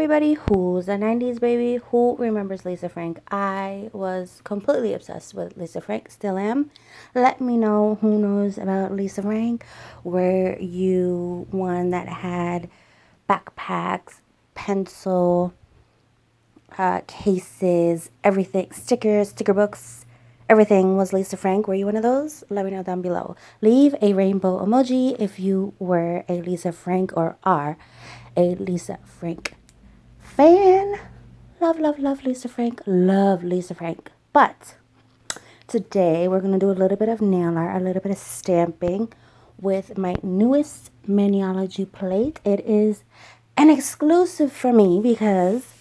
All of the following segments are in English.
everybody who's a 90s baby who remembers Lisa Frank. I was completely obsessed with Lisa Frank, still am. Let me know who knows about Lisa Frank. Were you one that had backpacks, pencil, cases, everything, stickers, sticker books, everything was Lisa Frank? Were you one of those? Let me know down below. Leave a rainbow emoji if you were a Lisa Frank or are a Lisa Frank fan. Love, love, love Lisa Frank. Love Lisa Frank. But today we're going to do a little bit of nail art, a little bit of stamping with my newest Maniology plate. It is an exclusive for me because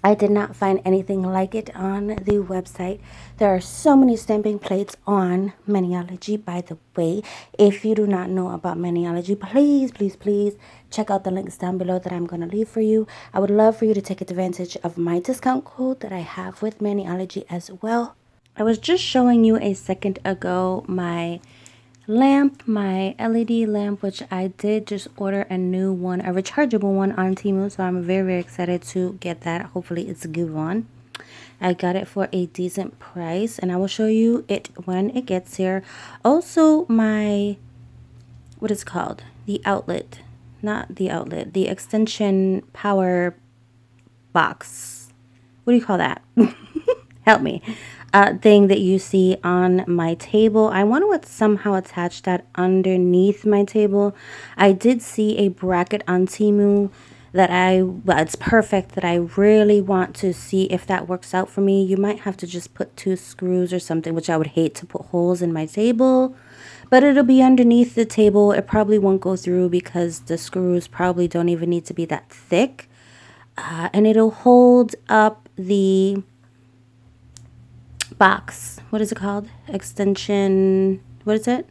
I did not find anything like it on the website. There are so many stamping plates on Maniology, by the way. If you do not know about Maniology, please, please, please check out the links down below that I'm going to leave for you. I would love for you to take advantage of my discount code that I have with Maniology as well. I was just showing you a second ago my lamp, my LED lamp, which I did just order a new one, a rechargeable one on Temu, so I'm very, very excited to get that. Hopefully it's a good one. I got it for a decent price, and I will show you it when it gets here. Also, my, what is it called? The outlet, not the outlet, the extension power box. What do you call that? Help me. Thing that you see on my table. I want to somehow attach that underneath my table. I did see a bracket on Temu that well, it's perfect, that I really want to see if that works out for me. You might have to just put 2 screws or something, which I would hate to put holes in my table. But it'll be underneath the table. It probably won't go through because the screws probably don't even need to be that thick. And it'll hold up the box. What is it called? Extension. What is it?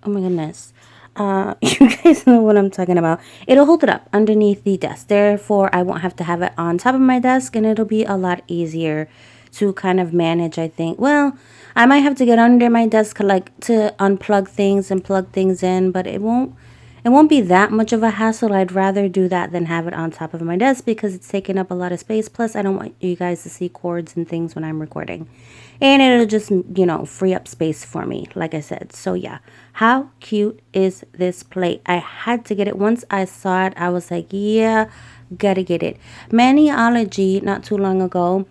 Oh my goodness. You guys know what I'm talking about. It'll hold it up underneath the desk. Therefore, I won't have to have it on top of my desk, and it'll be a lot easier to kind of manage, I think. Well, I might have to get under my desk like to unplug things and plug things in, but it won't be that much of a hassle. I'd rather do that than have it on top of my desk because it's taking up a lot of space. Plus, I don't want you guys to see cords and things when I'm recording. And it'll just, free up space for me, like I said. So, yeah. How cute is this plate? I had to get it. Once I saw it, I was like, yeah, gotta get it. Maniology, not too long ago,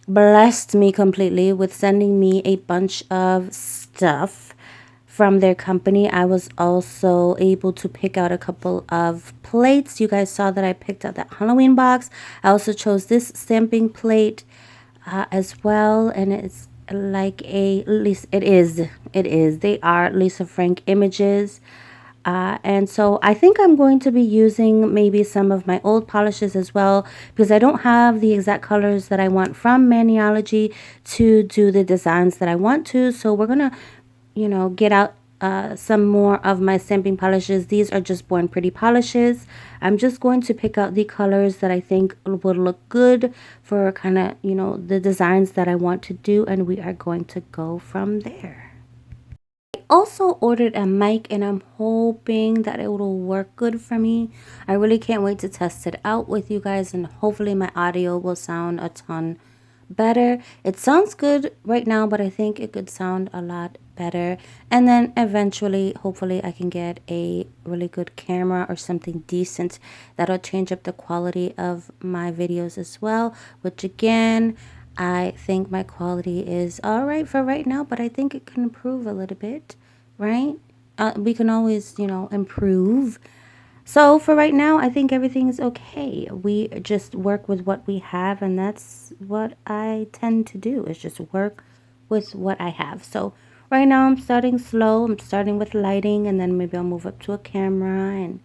blessed me completely with sending me a bunch of stuff from their company. I was also able to pick out a couple of plates. You guys saw that I picked out that Halloween box. I also chose this stamping plate as well, and it's like they are Lisa Frank images. And so I think I'm going to be using maybe some of my old polishes as well, because I don't have the exact colors that I want from Maniology to do the designs that I want to. So we're gonna get out some more of my stamping polishes. These are just Born Pretty polishes. I'm just going to pick out the colors that I think will look good for kind of, the designs that I want to do, and we are going to go from there. I also ordered a mic, and I'm hoping that it will work good for me. I really can't wait to test it out with you guys, and hopefully my audio will sound a ton better. It sounds good right now, but I think it could sound a lot better. And then eventually, hopefully, I can get a really good camera or something decent that'll change up the quality of my videos as well, which again, I think my quality is all right for right now, but I think it can improve a little bit, right? We can always, improve. So for right now, I think everything is okay. We just work with what we have, and that's what I tend to do, is just work with what I have. So right now I'm starting slow. I'm starting with lighting, and then maybe I'll move up to a camera, and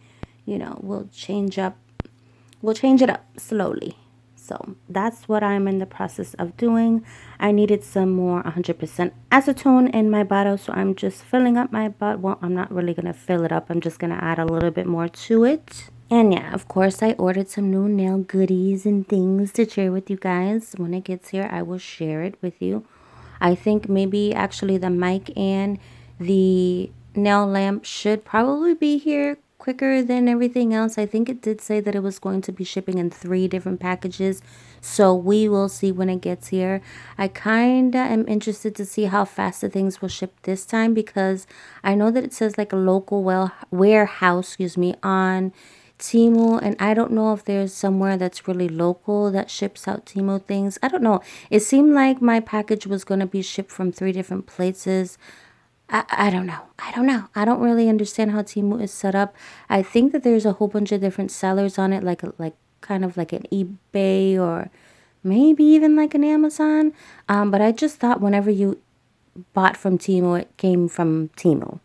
we'll change it up slowly. So that's what I'm in the process of doing. I needed some more 100% acetone in my bottle, so I'm just filling up my bottle. Well, I'm not really going to fill it up. I'm just going to add a little bit more to it. And yeah, of course, I ordered some new nail goodies and things to share with you guys. When it gets here, I will share it with you. I think maybe actually the mic and the nail lamp should probably be here quicker than everything else. I think it did say that it was going to be shipping in 3 different packages. So we will see when it gets here. I kind of am interested to see how fast the things will ship this time, because I know that it says like a local warehouse, on Temu, and I don't know if there's somewhere that's really local that ships out Temu things. I don't know. It seemed like my package was going to be shipped from 3 different places. I don't know. I don't know. I don't really understand how Temu is set up. I think that there's a whole bunch of different sellers on it, like kind of like an eBay or maybe even like an Amazon. But I just thought whenever you bought from Temu, it came from Temu,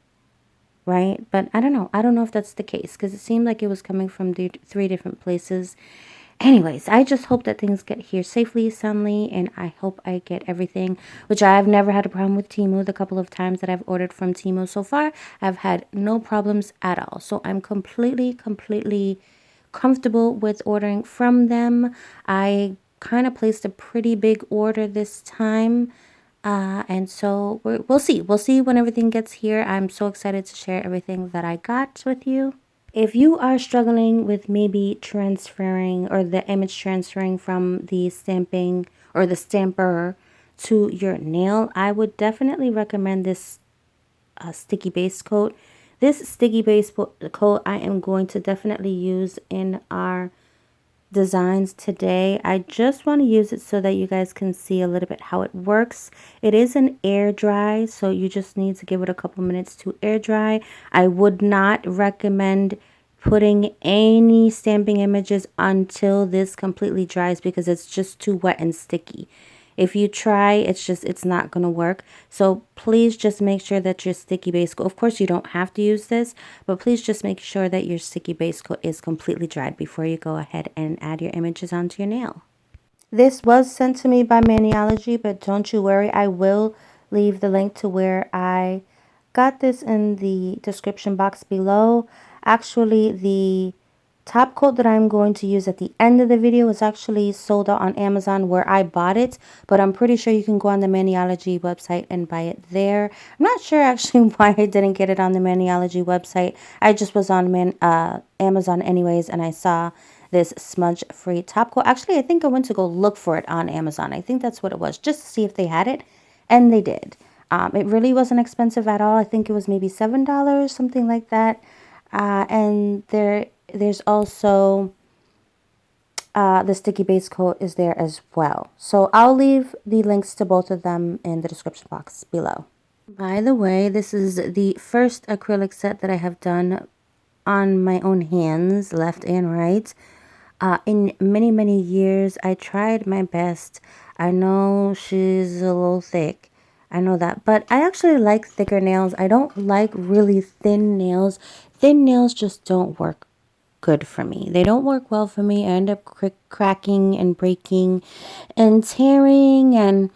right? But I don't know. I don't know if that's the case, because it seemed like it was coming from the 3 different places. Anyways, I just hope that things get here safely, soundly, and I hope I get everything, which I've never had a problem with Temu. The couple of times that I've ordered from Temu so far, I've had no problems at all. So I'm completely comfortable with ordering from them. I kind of placed a pretty big order this time. And so we'll see. We'll see when everything gets here. I'm so excited to share everything that I got with you. If you are struggling with maybe transferring or the image transferring from the stamping or the stamper to your nail, I would definitely recommend this sticky base coat. This sticky base coat I am going to definitely use in our designs today. I just want to use it so that you guys can see a little bit how it works. It is an air dry, so you just need to give it a couple minutes to air dry. I would not recommend putting any stamping images until this completely dries, because it's just too wet and sticky. If you try, it's not going to work. So please just make sure that your sticky base coat, of course you don't have to use this, but please just make sure that your sticky base coat is completely dried before you go ahead and add your images onto your nail. This was sent to me by Maniology, but don't you worry, I will leave the link to where I got this in the description box below. Actually, the top coat that I'm going to use at the end of the video is actually sold out on Amazon where I bought it, but I'm pretty sure you can go on the Maniology website and buy it there. I'm not sure actually why I didn't get it on the Maniology website. I just was on Amazon anyways, and I saw this smudge-free top coat. Actually, I think I went to go look for it on Amazon. I think that's what it was, just to see if they had it, and they did. It really wasn't expensive at all. I think it was maybe $7, something like that. And there's also the sticky base coat is there as well. So I'll leave the links to both of them in the description box below. By the way, this is the first acrylic set that I have done on my own hands, left and right. In many years, I tried my best. I know she's a little thick. I know that, but I actually like thicker nails. I don't like really thin nails. Thin nails just don't work good for me. They don't work well for me. I end up cracking and breaking and tearing, and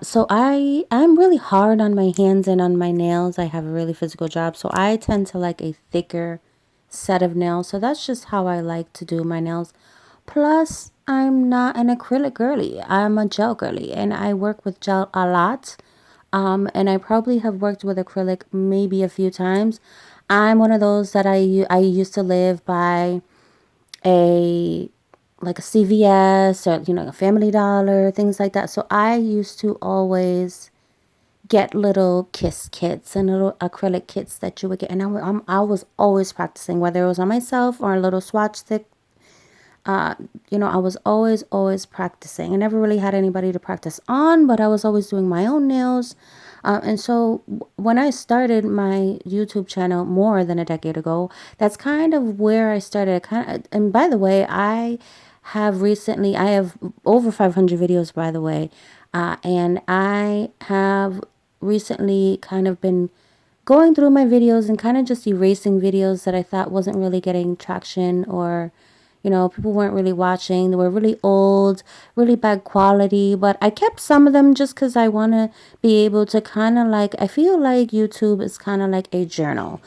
so I'm really hard on my hands and on my nails. I have a really physical job, so I tend to like a thicker set of nails. So that's just how I like to do my nails. Plus, I'm not an acrylic girly. I'm a gel girly, and I work with gel a lot. And I probably have worked with acrylic maybe a few times. I'm one of those that I used to live by a CVS or a Family Dollar, things like that. So I used to always get little kiss kits and little acrylic kits that you would get, and I was always practicing, whether it was on myself or a little swatch stick. I was always practicing. I never really had anybody to practice on, but I was always doing my own nails. And so when I started my YouTube channel more than a decade ago, that's kind of where I started. And by the way, I have over 500 videos, by the way. And I have recently kind of been going through my videos and kind of just erasing videos that I thought wasn't really getting traction, or people weren't really watching. They were really old, really bad quality, but I kept some of them just because I want to be able to kind of I feel like YouTube is kind of like a journal.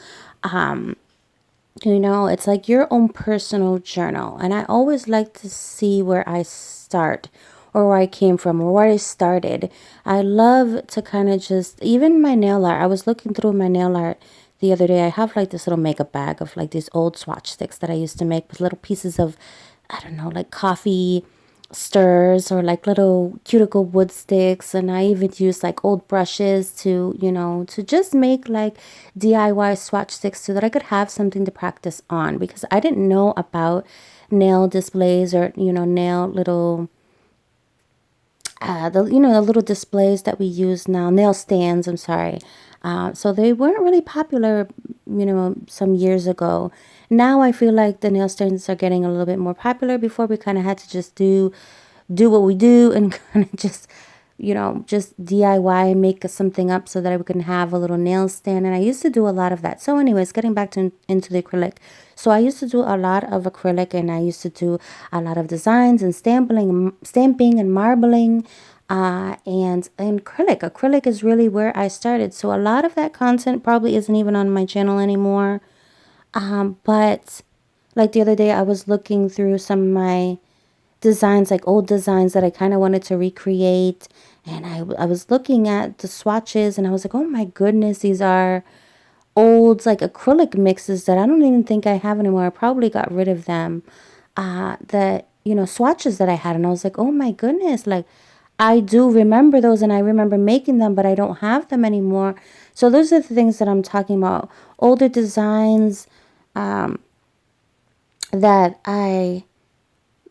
It's like your own personal journal. And I always like to see where I start, or where I came from, or where I started. I love to kind of just, even my nail art, I was looking through my nail art the other day. I have like this little makeup bag of like these old swatch sticks that I used to make with little pieces of, I don't know, like coffee stirs or like little cuticle wood sticks. And I even use like old brushes to, you know, to just make like DIY swatch sticks so that I could have something to practice on, because I didn't know about nail displays or, you know, nail little the little displays that we use now, nail stands, I'm sorry. So they weren't really popular, you know, some years ago. Now I feel like the nail stands are getting a little bit more popular. Before, we kind of had to just do what we do and kind of just, you know, just DIY and make something up so that I can have a little nail stand. And I used to do a lot of that. So anyways, getting back to into the acrylic. So I used to do a lot of acrylic, and I used to do a lot of designs and stamping and marbling. And acrylic. Acrylic is really where I started. So a lot of that content probably isn't even on my channel anymore. But like the other day, I was looking through some of my designs, like old designs that I kind of wanted to recreate. And I was looking at the swatches, and I was like, oh my goodness, these are old like acrylic mixes that I don't even think I have anymore. I probably got rid of them. That, you know, swatches that I had. And I was like, oh my goodness, like I do remember those, and I remember making them, but I don't have them anymore. So those are the things that I'm talking about. Older designs that I,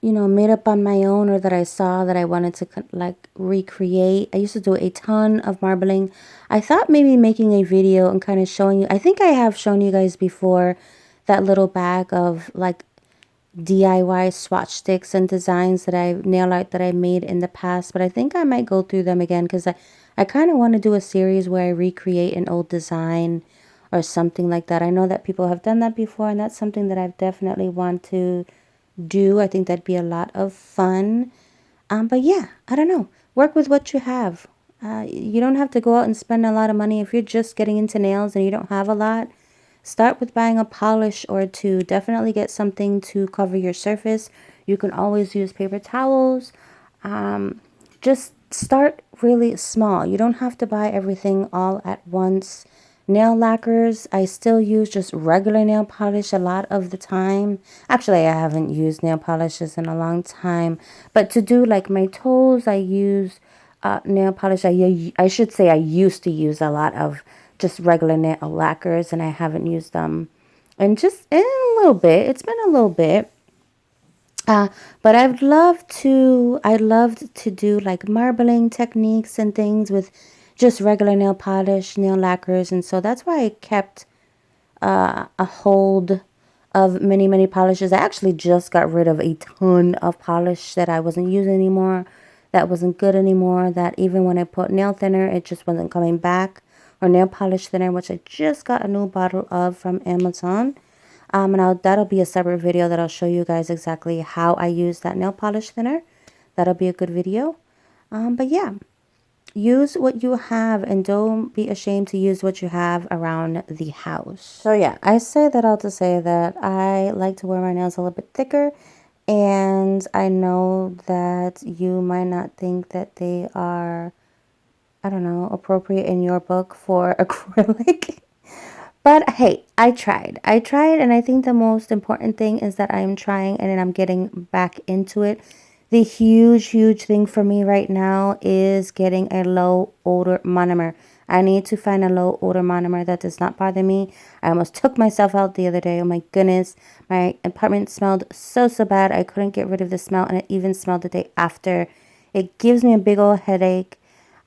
you know, made up on my own, or that I saw that I wanted to like recreate. I used to do a ton of marbling. I thought maybe making a video and kind of showing you. I think I have shown you guys before that little bag of like DIY swatch sticks and designs that nail art that I made in the past, but I think I might go through them again, because I kind of want to do a series where I recreate an old design or something like that. I know that people have done that before, and that's something that I've definitely want to do. I think that'd be a lot of fun. But yeah, I don't know. Work with what you have. You don't have to go out and spend a lot of money if you're just getting into nails and you don't have a lot. Start with buying a polish or two. Definitely get something to cover your surface. You can always use paper towels. Just start really small. You don't have to buy everything all at once. Nail lacquers, I still use just regular nail polish a lot of the time. Actually, I haven't used nail polishes in a long time. But to do like my toes, I use nail polish. I should say I used to use a lot of just regular nail lacquers, and I haven't used them in a little bit. It's been a little bit. But I loved to do like marbling techniques and things with just regular nail polish, nail lacquers. And so that's why I kept a hold of many polishes. I actually just got rid of a ton of polish that I wasn't using anymore, that wasn't good anymore, that even when I put nail thinner, it just wasn't coming back, or nail polish thinner, which I just got a new bottle of from Amazon. And that'll be a separate video that I'll show you guys exactly how I use that nail polish thinner. That'll be a good video. But yeah, use what you have, and don't be ashamed to use what you have around the house. So yeah, I say that all to say that I like to wear my nails a little bit thicker, and I know that you might not think that they are, I don't know, appropriate in your book for acrylic. But hey, I tried. And I think the most important thing is that I'm trying and then I'm getting back into it. The huge thing for me right now is getting a low odor monomer. I need to find a low odor monomer that does not bother me. I almost took myself out the other day. Oh my goodness. My apartment smelled so bad. I couldn't get rid of the smell, and it even smelled the day after. It gives me a big old headache.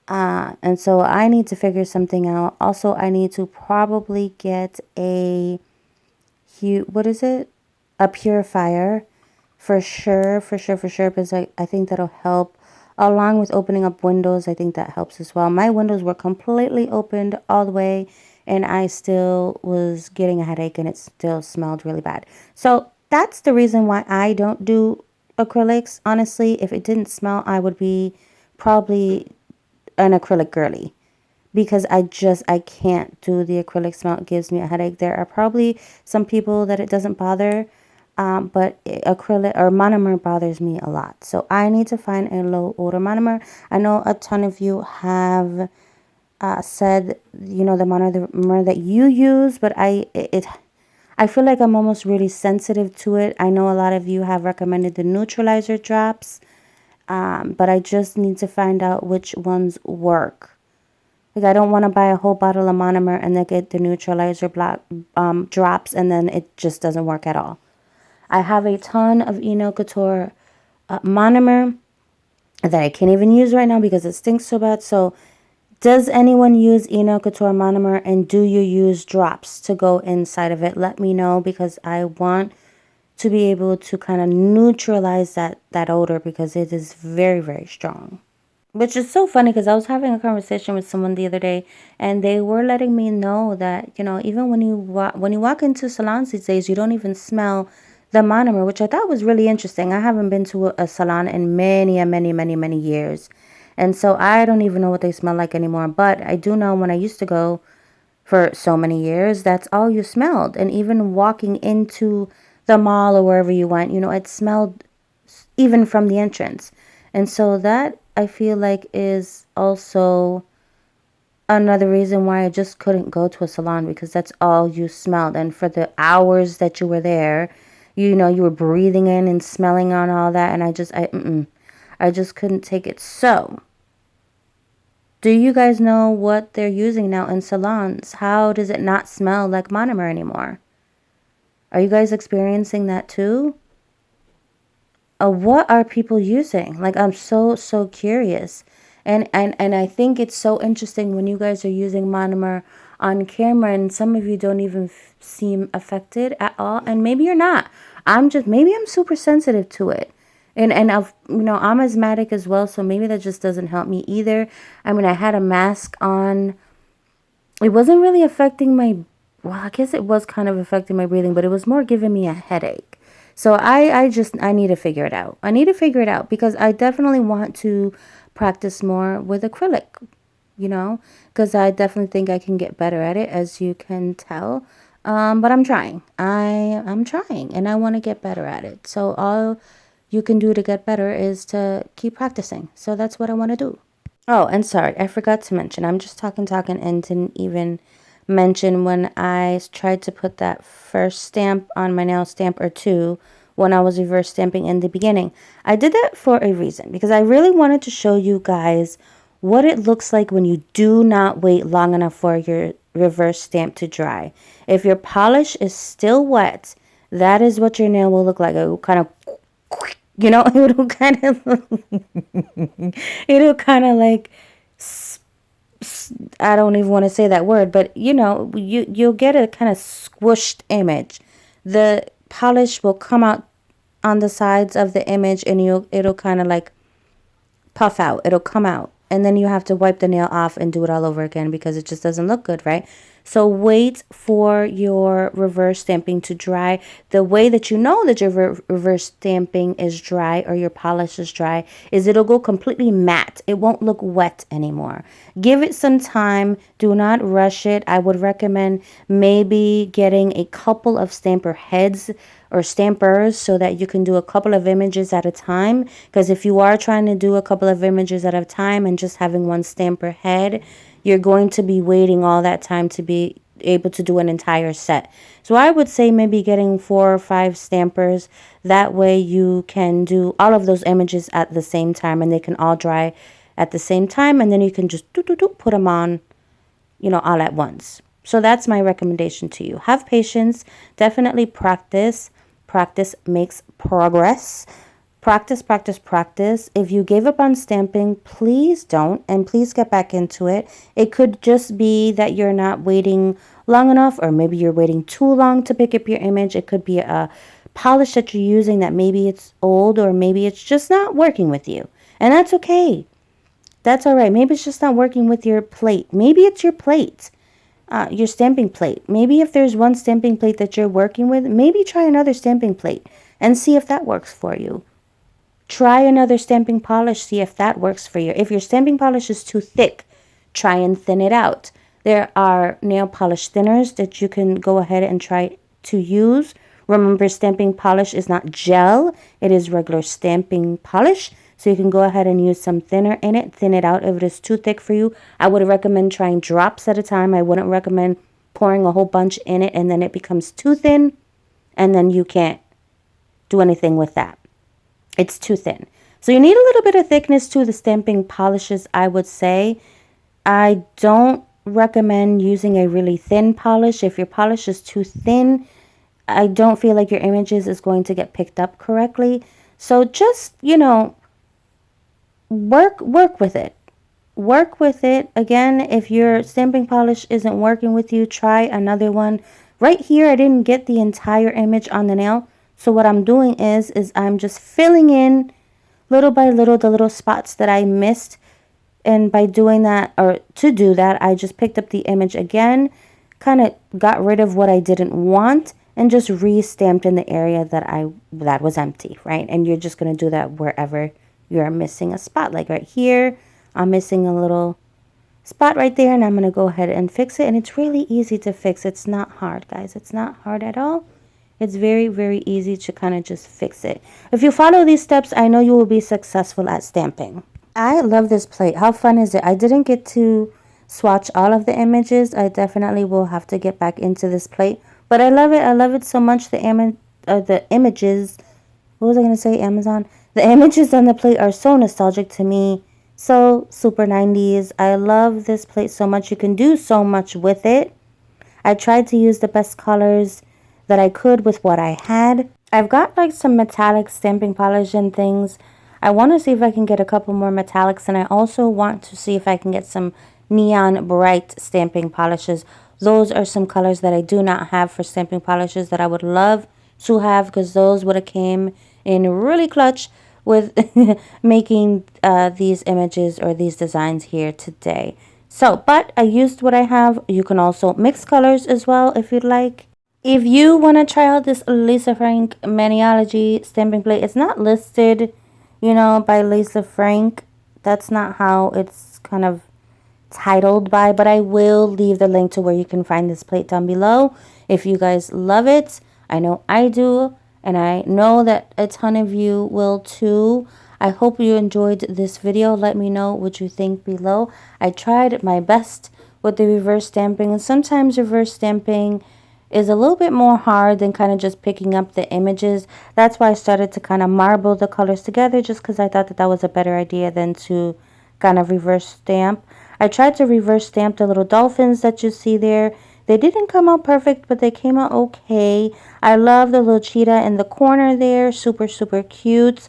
And so I need to figure something out. Also, I need to probably get what is it? A purifier for sure, because I think that'll help. Along with opening up windows, I think that helps as well. My windows were completely opened all the way, and I still was getting a headache, and it still smelled really bad. So that's the reason why I don't do acrylics. Honestly, if it didn't smell, I would be probably an acrylic girly, because I can't do the acrylic smell. It gives me a headache. There are probably some people that it doesn't bother, but acrylic or monomer bothers me a lot. So I need to find a low odor monomer. I know a ton of you have said, the monomer that you use, but I feel like I'm almost really sensitive to it. I know a lot of you have recommended the neutralizer drops, but I just need to find out which ones work. Like, I don't want to buy a whole bottle of monomer and then get the neutralizer drops and then it just doesn't work at all. I have a ton of Nail Couture monomer that I can't even use right now because it stinks so bad. So does anyone use Nail Couture monomer, and do you use drops to go inside of it? Let me know, because I want to be able to kind of neutralize that odor, because it is very, very strong. Which is so funny, because I was having a conversation with someone the other day, and they were letting me know that, even when you walk into salons these days, you don't even smell the monomer, which I thought was really interesting. I haven't been to a salon in many, many, many, many years. And so I don't even know what they smell like anymore. But I do know when I used to go for so many years, that's all you smelled. And even walking into the mall or wherever you went, it smelled even from the entrance. And so that, I feel like, is also another reason why I just couldn't go to a salon, because that's all you smelled. And for the hours that you were there, you were breathing in and smelling on all that. And I just couldn't take it. So, do you guys know what they're using now in salons? How does it not smell like monomer anymore? Are you guys experiencing that too? What are people using? Like, I'm so curious. And I think it's so interesting when you guys are using monomer on camera and some of you don't even seem affected at all. And maybe you're not. Maybe I'm super sensitive to it. And I'm asthmatic as well, so maybe that just doesn't help me either. I mean, I had a mask on. It wasn't really affecting well, I guess it was kind of affecting my breathing, but it was more giving me a headache. So I need to figure it out. I need to figure it out, because I definitely want to practice more with acrylic, because I definitely think I can get better at it, as you can tell. But I'm trying. I'm trying, and I want to get better at it. So all you can do to get better is to keep practicing. So that's what I want to do. Oh, and sorry, I forgot to mention, I'm just talking, and didn't even mention when I tried to put that first stamp on my nail, stamp or two, when I was reverse stamping in the beginning. I did that for a reason, because I really wanted to show you guys what it looks like when you do not wait long enough for your reverse stamp to dry. If your polish is still wet, that is what your nail will look like. It will kind of, it'll kind of like, I don't even want to say that word, but you'll get a kind of squished image. The polish will come out on the sides of the image, and it'll kind of like puff out. It'll come out, and then you have to wipe the nail off and do it all over again, because it just doesn't look good, right? So wait for your reverse stamping to dry. The way that you know that your reverse stamping is dry, or your polish is dry, is it'll go completely matte. It won't look wet anymore. Give it some time. Do not rush it. I would recommend maybe getting a couple of stamper heads or stampers, so that you can do a couple of images at a time. Because if you are trying to do a couple of images at a time and just having one stamper head, you're going to be waiting all that time to be able to do an entire set. So I would say maybe getting 4 or 5 stampers. That way you can do all of those images at the same time, and they can all dry at the same time. And then you can just put them on, all at once. So that's my recommendation to you. Have patience. Definitely practice. Practice makes progress. Practice, practice, practice. If you gave up on stamping, please don't, and please get back into it. It could just be that you're not waiting long enough, or maybe you're waiting too long to pick up your image. It could be a polish that you're using that maybe it's old, or maybe it's just not working with you. And that's okay. That's all right. Maybe it's just not working with your plate. Maybe it's your plate. Your stamping plate. Maybe if there's one stamping plate that you're working with, maybe try another stamping plate and see if that works for you. Try another stamping polish, see if that works for you. If your stamping polish is too thick, try and thin it out. There are nail polish thinners that you can go ahead and try to use. Remember, stamping polish is not gel. It is regular stamping polish. So you can go ahead and use some thinner in it. Thin it out if it is too thick for you. I would recommend trying drops at a time. I wouldn't recommend pouring a whole bunch in it and then it becomes too thin and then you can't do anything with that. It's too thin. So you need a little bit of thickness to the stamping polishes, I would say. I don't recommend using a really thin polish. If your polish is too thin, I don't feel like your images is going to get picked up correctly. So just, you know, work with it. Work with it. Again, if your stamping polish isn't working with you, try another one. Right here, I didn't get the entire image on the nail. So what I'm doing is I'm just filling in little by little the little spots that I missed. And by doing that, or to do that, I just picked up the image again, kind of got rid of what I didn't want, and just re-stamped in the area that was empty, right? And you're just going to do that wherever you're missing a spot. Like right here, I'm missing a little spot right there, and I'm going to go ahead and fix it. And it's really easy to fix. It's not hard, guys. It's not hard at all. It's very, very easy to kind of just fix it. If you follow these steps, I know you will be successful at stamping. I love this plate. How fun is it? I didn't get to swatch all of the images. I definitely will have to get back into this plate. But I love it. I love it so much. The images, what was I going to say? Amazon. The images on the plate are so nostalgic to me. So super 90s. I love this plate so much. You can do so much with it. I tried to use the best colors that I could with what I had. I've got like some metallic stamping polish and things. I want to see if I can get a couple more metallics, and I also want to see if I can get some neon bright stamping polishes. Those are some colors that I do not have for stamping polishes that I would love to have, because those would have came in really clutch with making these images or these designs here today. So, but I used what I have. You can also mix colors as well if you'd like. If you want to try out this Lisa Frank Maniology stamping plate, it's not listed, you know, by Lisa Frank. That's not how it's kind of titled by, but I will leave the link to where you can find this plate down below if you guys love it. I know I do, and I know that a ton of you will too. I hope you enjoyed this video. Let me know what you think below. I tried my best with the reverse stamping, and sometimes reverse stamping is a little bit more hard than kind of just picking up the images. That's why I started to kind of marble the colors together, just because I thought that was a better idea than to kind of reverse stamp. I tried to reverse stamp the little dolphins that you see there. They didn't come out perfect, but they came out okay. I love the little cheetah in the corner there. Super, super cute.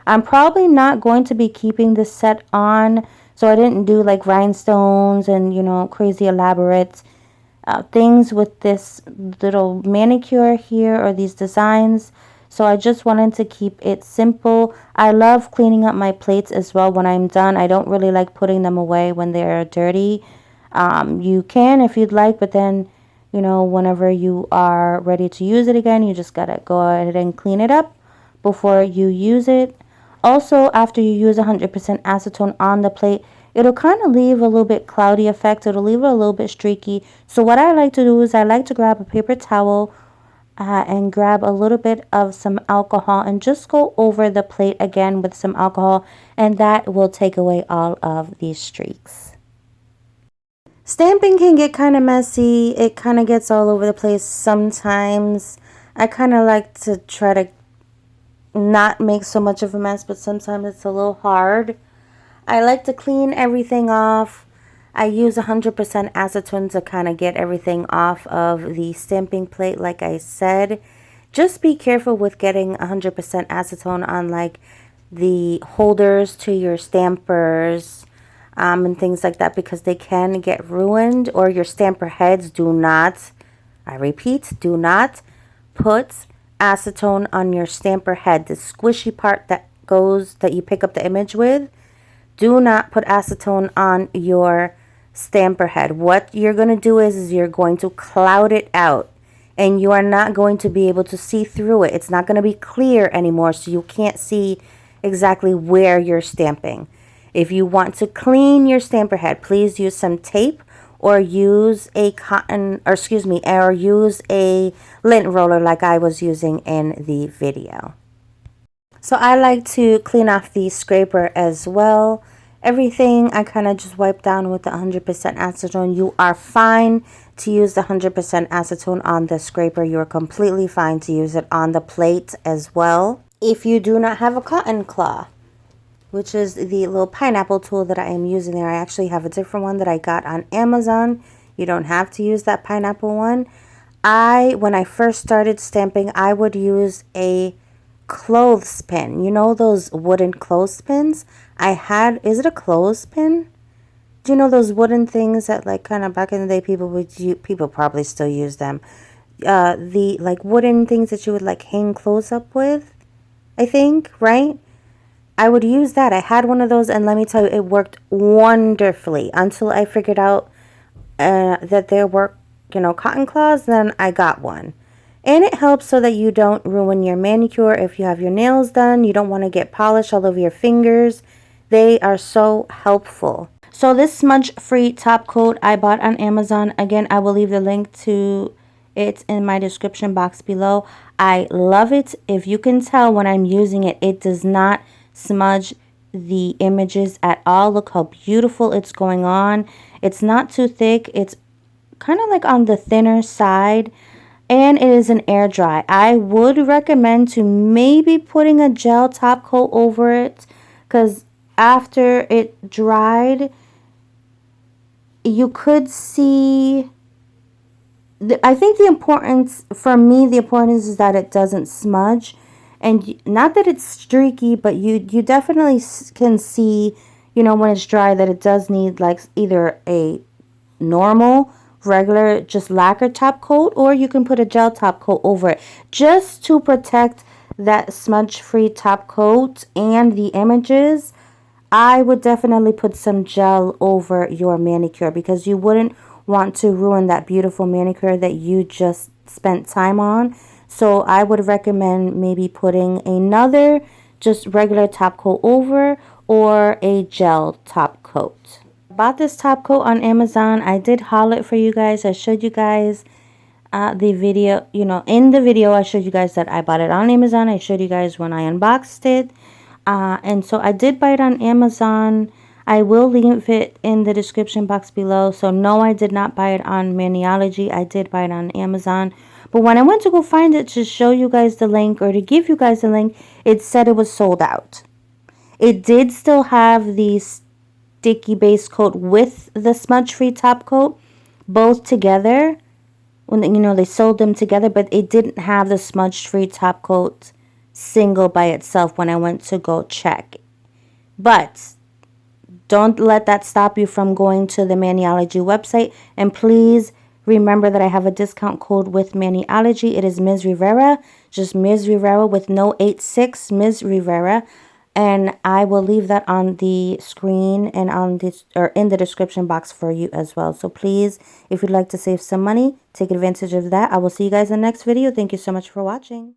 I'm probably not going to be keeping this set on, so I didn't do like rhinestones and, you know, crazy elaborate things with this little manicure here or these designs. So I just wanted to keep it simple. I love cleaning up my plates as well when I'm done. I don't really like putting them away when they're dirty. You can if you'd like, but then, you know, whenever you are ready to use it again, you just gotta go ahead and clean it up before you use it. Also, after you use 100% acetone on the plate, it'll kind of leave a little bit cloudy effect. It'll leave it a little bit streaky. So what I like to do is I like to grab a paper towel and grab a little bit of some alcohol and just go over the plate again with some alcohol, and that will take away all of these streaks. Stamping can get kind of messy. It kind of gets all over the place sometimes. I kind of like to try to not make so much of a mess, but sometimes it's a little hard. I like to clean everything off. I use 100% acetone to kind of get everything off of the stamping plate, like I said. Just be careful with getting 100% acetone on like the holders to your stampers and things like that, because they can get ruined, or your stamper heads. Do not, I repeat, do not put acetone on your stamper head, the squishy part that you pick up the image with. Do not put acetone on your stamper head. What you're going to do is you're going to cloud it out, and you are not going to be able to see through it. It's not going to be clear anymore, so you can't see exactly where you're stamping. If you want to clean your stamper head, please use some tape or use a or use a lint roller like I was using in the video. So I like to clean off the scraper as well. Everything I kind of just wipe down with the 100% acetone. You are fine to use the 100% acetone on the scraper. You are completely fine to use it on the plate as well. If you do not have a cotton claw, which is the little pineapple tool that I am using there. I actually have a different one that I got on Amazon. You don't have to use that pineapple one. When I first started stamping, I would use a clothespin. You know those wooden clothespins? Is it a clothespin? Do you know those wooden things that like kind of back in the day people probably still use them. The like wooden things that you would like hang clothes up with, I think, right? I would use that. I had one of those, and let me tell you, it worked wonderfully until I figured out that there were, cotton claws. Then I got one. And it helps so that you don't ruin your manicure. If you have your nails done, you don't want to get polish all over your fingers. They are so helpful. So this smudge-free top coat I bought on Amazon. Again, I will leave the link to it in my description box below. I love it. If you can tell when I'm using it, it does not smudge the images at all. Look how beautiful it's going on. It's not too thick. It's kind of like on the thinner side, and it is an air dry. I would recommend to maybe putting a gel top coat over it, because after it dried, you could see I think the importance is that it doesn't smudge. And not that it's streaky, but you definitely can see, when it's dry, that it does need like either a normal, regular, just lacquer top coat, or you can put a gel top coat over it just to protect that smudge-free top coat and the images. I would definitely put some gel over your manicure, because you wouldn't want to ruin that beautiful manicure that you just spent time on. So I would recommend maybe putting another just regular top coat over, or a gel top coat. Bought this top coat on Amazon. I did haul it for you guys. I showed you guys the video, in the video I showed you guys that I bought it on Amazon. I showed you guys when I unboxed it. And so I did buy it on Amazon. I will leave it in the description box below. So no, I did not buy it on Maniology. I did buy it on Amazon. But when I went to go find it to show you guys the link, or to give you guys the link, it said it was sold out. It did still have the sticky base coat with the smudge-free top coat, both together. When they sold them together, but it didn't have the smudge-free top coat single by itself when I went to go check. But don't let that stop you from going to the Maniology website. And please remember that I have a discount code with Maniology. It is Ms. Rivera, just Ms. Rivera with no 86, Ms. Rivera. And I will leave that on the screen and in the description box for you as well. So please, if you'd like to save some money, take advantage of that. I will see you guys in the next video. Thank you so much for watching.